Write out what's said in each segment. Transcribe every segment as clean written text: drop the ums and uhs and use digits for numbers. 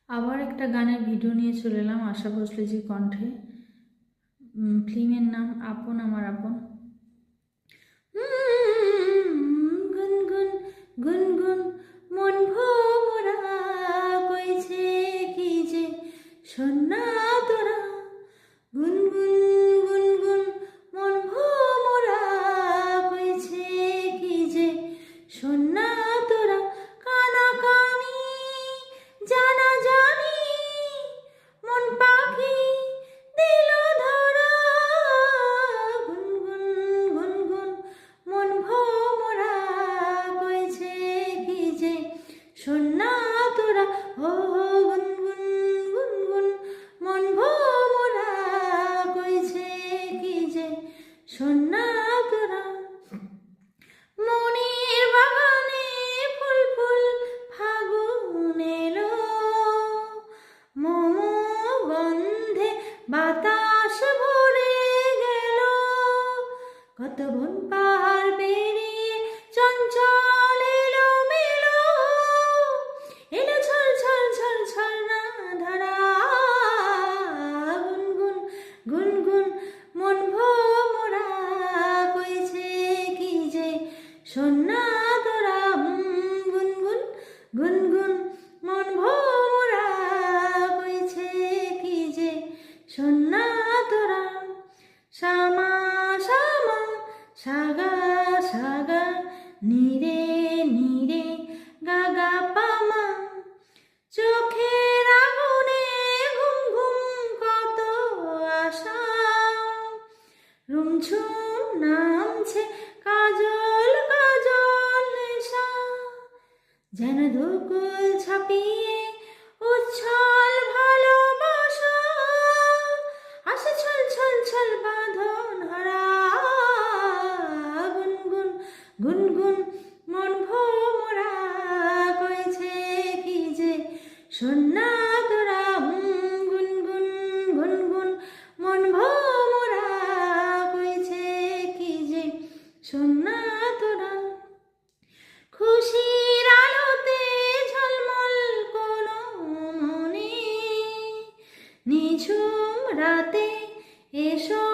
আবার একটা গানের ভিডিও নিয়ে চলে এলাম আশা ভোসলেজির কণ্ঠে। ফিল্মের নাম আপন আমার আপন। গুনগুন গুনগুন মন ভোমরা কইছে কি যে সন্না তোরা। গুনগুন গুনগুন মন ভোমরা কইছে কি যে সন্না তোরা। কানাকানি জানা জানি মন পাখি দিল ধরা। গুনগুন গুনগুন মন ভোমরা কইছে কি যে সন্না তোরা। ও গুনগুন গুনগুন মন ভোমরা কইছে কি যে সন্না তোরা। মনের বাগানে ফুল ফুল ফাগুন এলো, মম গন্ধে বাতাস ভরে গেল। কত বন পাহাড় পেরিয়ে চঞ্চল এলো মেলো, এলো ছল ছল ছল ছল না ধরা। গুনগুন গুনগুন মন ভোমরা কইছে কি যে সন্না তোরা। গুনগুন গুনগুন মন ভোমরা কইছে কি যে সন্না তোরা। শ্যামা শ্যামা সাগা সাগা নিরে নিরে গাগা পামা, চোখের আগুনে ঘুম ঘুম কত আশা। রুমঝুম নামছে কাজল কাজল নেশা, যেন দুকুল ছাপিয়ে উচ্ছল ভালোবাসা। আসে ছল ছল ছল বাঁধন হারা। গুনগুন গুনগুন মন ভোমরা কইছে কি যে সন্না তোরা। গুনগুন গুনগুন মন ভোমরা কইছে কি যে সন্না তোরা। খুশির আলোতে ঝলমল কোনো মনে, নিঝুম রাতে এসো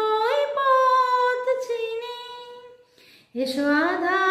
পথ চিনে। এসো আধা